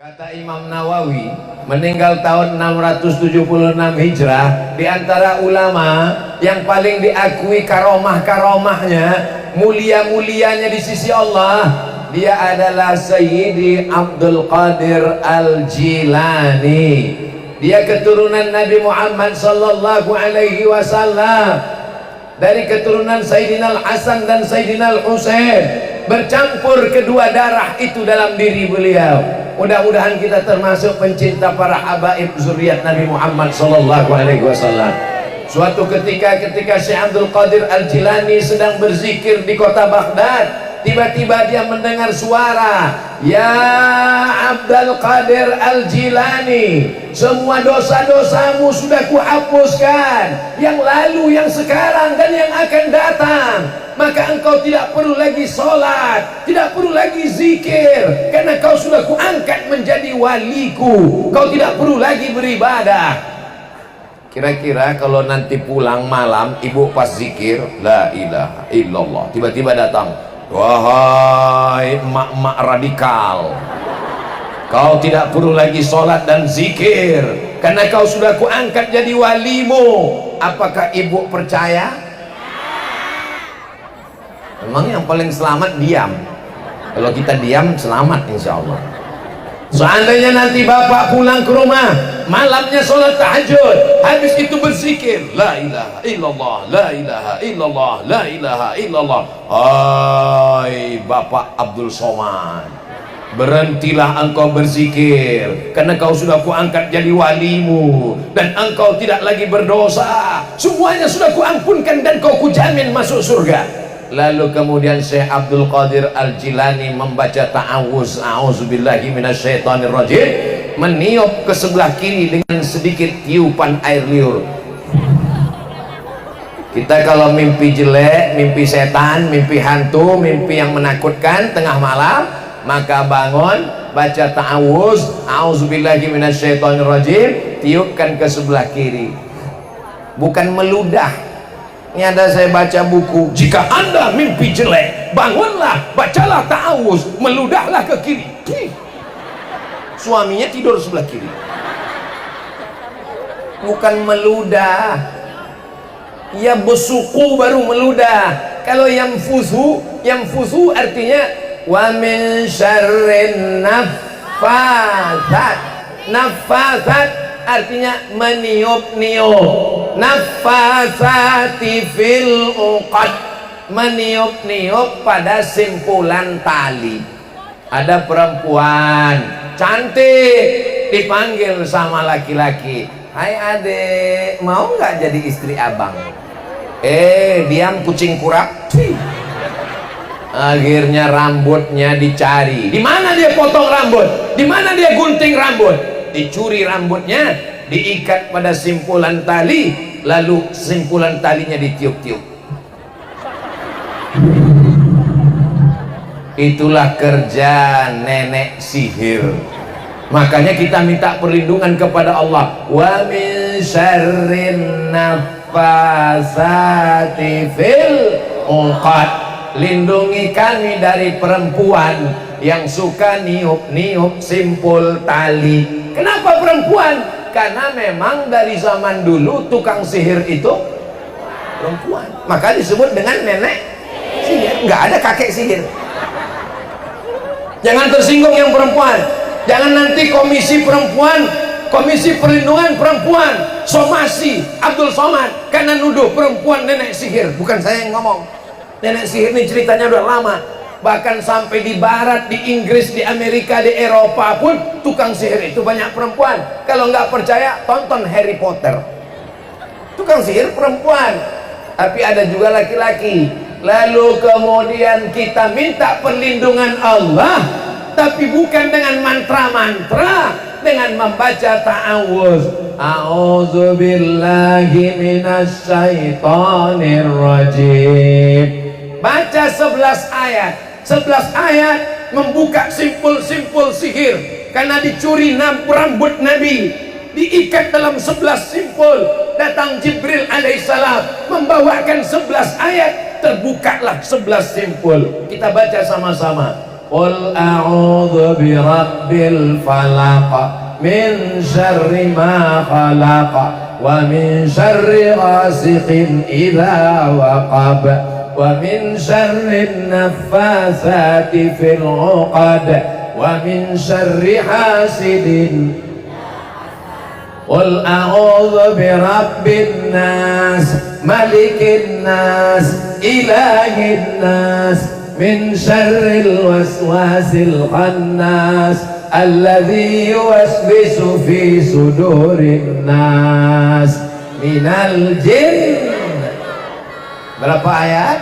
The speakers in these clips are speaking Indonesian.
Kata Imam Nawawi, meninggal tahun 676 Hijrah, di antara ulama yang paling diakui karomah-karomahnya, mulia-mulianya di sisi Allah, dia adalah Sayyidi Abdul Qadir Al-Jilani. Dia keturunan Nabi Muhammad sallallahu alaihi wasallam, dari keturunan Sayyidina Al-Hasan dan Sayyidina Al-Husain. Bercampur kedua darah itu dalam diri beliau. Mudah-mudahan kita termasuk pencinta para habaib zuriat Nabi Muhammad sallallahu alaihi wasallam. Suatu ketika Syekh Abdul Qadir Al-Jilani sedang berzikir di kota Baghdad, tiba-tiba dia mendengar suara, "Ya Abdul Qadir Al-Jilani, semua dosa-dosamu sudah kuhapuskan, yang lalu, yang sekarang, dan yang akan datang. Maka engkau tidak perlu lagi sholat, tidak perlu lagi zikir, karena kau sudah kuangkat menjadi waliku. Kau tidak perlu lagi beribadah." Kira-kira kalau nanti pulang malam, ibu pas zikir, la ilaha illallah, tiba-tiba datang, "Wahai emak-emak radikal, kau tidak perlu lagi sholat dan zikir, karena kau sudah kuangkat jadi walimu." Apakah ibu percaya? Memang yang paling selamat diam. Kalau kita diam, selamat insya Allah. Seandainya nanti bapak pulang ke rumah, malamnya sholat tahajud, habis itu berzikir, la ilaha illallah, la ilaha illallah, la ilaha illallah. Hai bapak Abdul Somad, berhentilah engkau berzikir, karena kau sudah kuangkat jadi walimu, dan engkau tidak lagi berdosa, semuanya sudah kuampunkan, dan kau kujamin masuk surga. Lalu kemudian Syekh Abdul Qadir Al-Jilani membaca ta'awuz, a'udzubillahi minasyaitonirrajim, meniup ke sebelah kiri dengan sedikit tiupan air liur. Kita kalau mimpi jelek, mimpi setan, mimpi hantu, mimpi yang menakutkan tengah malam, maka bangun, baca ta'awuz, a'udzubillahi minasyaitonirrajim, tiupkan ke sebelah kiri. Bukan meludah. Ini ada saya baca buku, jika anda mimpi jelek, bangunlah, bacalah ta'awuz, meludahlah ke kiri. Suaminya tidur sebelah kiri. Bukan meludah, ya besuku baru meludah. Kalau yang fusu artinya wa min syarrin naffatsat. Naffatsat artinya meniup-niup. Nafasati fil uqad, meniup-niup pada simpulan tali. Ada perempuan cantik dipanggil sama laki-laki, "Hai adek, mau nggak jadi istri abang?" Diam kucing kurap. Akhirnya rambutnya dicari. Di mana dia potong rambut? Di mana dia gunting rambut? Dicuri rambutnya, diikat pada simpulan tali, lalu simpulan talinya ditiup-tiup. Itulah kerja nenek sihir. Makanya kita minta perlindungan kepada Allah. Wa min syarrin nafasati fil uqad. Lindungi kami dari perempuan yang suka niup-niup simpul tali. Kenapa perempuan? Karena memang dari zaman dulu tukang sihir itu perempuan, maka disebut dengan nenek sihir. Nggak ada kakek sihir. Jangan tersinggung yang perempuan. Jangan nanti komisi perempuan, komisi perlindungan perempuan, somasi Abdul Somad, karena nuduh perempuan nenek sihir. Bukan saya yang ngomong. Nenek sihir ini ceritanya udah lama. Bahkan sampai di barat, di Inggris, di Amerika, di Eropa pun tukang sihir itu banyak perempuan. Kalau nggak percaya, tonton Harry Potter. Tukang sihir perempuan, tapi ada juga laki-laki. Lalu kemudian kita minta perlindungan Allah, tapi bukan dengan mantra-mantra, dengan membaca ta'awuz. A'udzubillahi minasyaitonirrajim. Baca 11 ayat. 11 ayat membuka simpul-simpul sihir, karena dicuri rambut Nabi, diikat dalam 11 simpul. Datang Jibril alaihissalam membawakan 11 ayat, terbukalah 11 simpul. Kita baca sama-sama. Qul a'udzu birabbil falaq min syarri ma khalaq wa min syarri ghasiqin idza waqab wa min syarri naffatsati fil 'uqad wa min syarri hasidin. Qul a'udzu birabbin nas malikin nas ilahin nas min syarril waswasil khannas alladzi yuwaswisu fi sudurin nas minal jinn. Berapa ayat?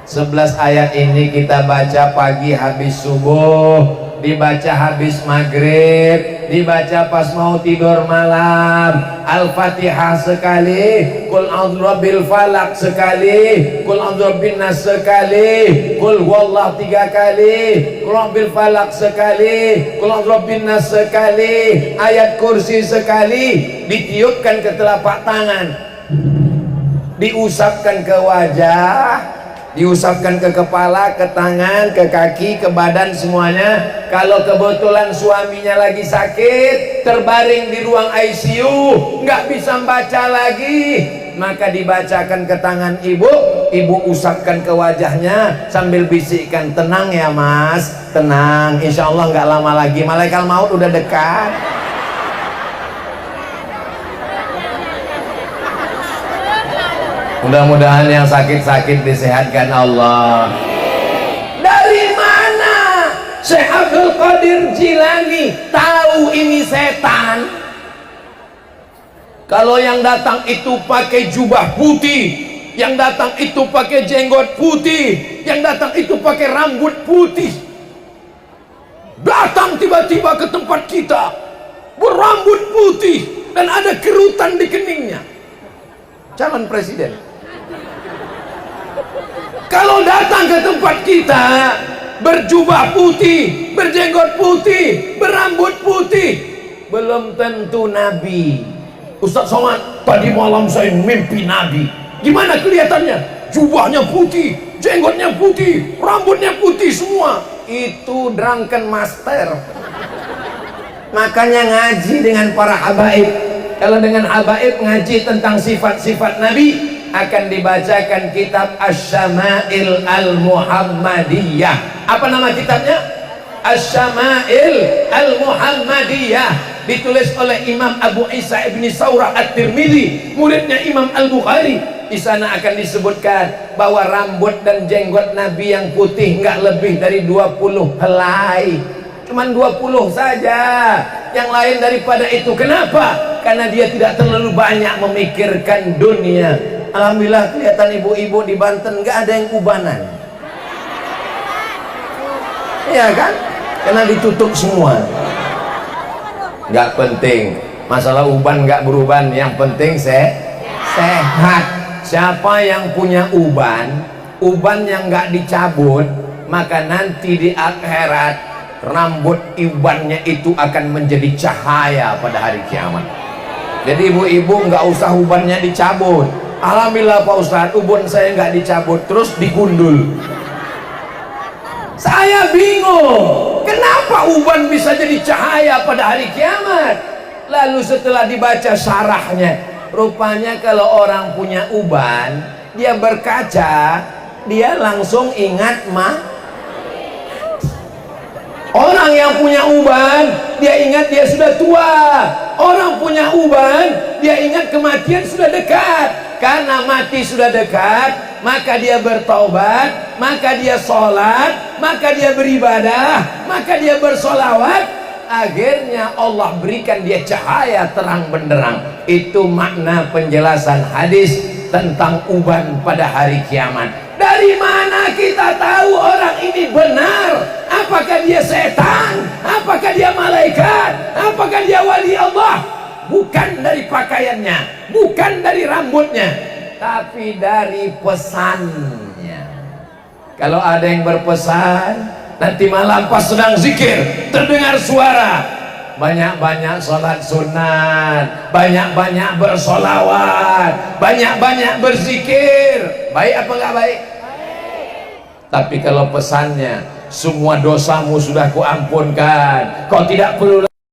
11 ayat ini kita baca pagi habis subuh, dibaca habis maghrib, dibaca pas mau tidur malam. Al-Fatihah sekali, Qul a'udzu birabbil falaq sekali, Qul a'udzu birabbin nas sekali, Qul huwallahu 3 kali, Qul a'udzu birabbil falaq sekali, Qul a'udzu birabbin nas sekali, ayat kursi sekali. Ditiupkan ke telapak tangan, diusapkan ke wajah, diusapkan ke kepala, ke tangan, ke kaki, ke badan semuanya. Kalau kebetulan suaminya lagi sakit, terbaring di ruang ICU, nggak bisa baca lagi, maka dibacakan ke tangan ibu, ibu usapkan ke wajahnya sambil bisikkan, tenang ya mas, tenang, insya Allah nggak lama lagi malaikat maut udah dekat. Mudah-mudahan yang sakit-sakit disehatkan Allah. Dari mana Syekh Abdul Qadir Jilani tahu ini setan? Kalau yang datang itu pakai jubah putih, yang datang itu pakai jenggot putih, yang datang itu pakai rambut putih, datang tiba-tiba ke tempat kita berambut putih dan ada kerutan di keningnya, calon presiden. Kalau datang ke tempat kita berjubah putih, berjenggot putih, berambut putih, belum tentu nabi. Ustaz Somad, tadi malam saya mimpi nabi. Gimana kelihatannya? Jubahnya putih, jenggotnya putih, rambutnya putih semua. Itu drunken master. Makanya ngaji dengan para habaib. Kalau dengan habaib ngaji tentang sifat-sifat nabi, akan dibacakan kitab Asy-Syama'il Al-Muhammadiyah. Apa nama kitabnya? Asy-Syama'il Al-Muhammadiyah, ditulis oleh Imam Abu Isa Ibni Saurah At-Tirmidzi, muridnya Imam Al-Bukhari. Di sana akan disebutkan bahwa rambut dan jenggot Nabi yang putih nggak lebih dari 20 helai, cuman 20 saja, yang lain daripada itu. Kenapa? Karena dia tidak terlalu banyak memikirkan dunia. Alhamdulillah kelihatan ibu-ibu di Banten nggak ada yang ubanan, iya kan? Karena ditutup semua. Nggak penting masalah uban nggak beruban, yang penting sehat. Siapa yang punya uban yang nggak dicabut, maka nanti di akhirat rambut ubannya itu akan menjadi cahaya pada hari kiamat. Jadi ibu-ibu nggak usah ubannya dicabut. Alhamdulillah Pak Ustadz, ubun saya nggak dicabut, terus digundul. Saya bingung, kenapa uban bisa jadi cahaya pada hari kiamat? Lalu setelah dibaca syarahnya, rupanya kalau orang punya uban, dia berkaca, dia langsung ingat Orang yang punya uban, dia ingat dia sudah tua. Orang punya uban, dia ingat kematian sudah dekat. Karena mati sudah dekat, maka dia bertaubat, maka dia sholat, maka dia beribadah, maka dia bersolawat. Akhirnya Allah berikan dia cahaya terang benderang. Itu makna penjelasan hadis tentang uban pada hari kiamat. Dari mana kita tahu orang ini benar? Apakah dia setan? Apakah dia malaikat? Apakah dia wali Allah? Bukan dari pakaiannya, bukan dari rambutnya, tapi dari pesannya. Kalau ada yang berpesan, nanti malam pas sedang zikir terdengar suara, banyak-banyak sholat sunat, banyak-banyak bersolawat, banyak-banyak berzikir. Baik apa enggak baik? Tapi kalau pesannya semua dosamu sudah kuampunkan, kau tidak perlu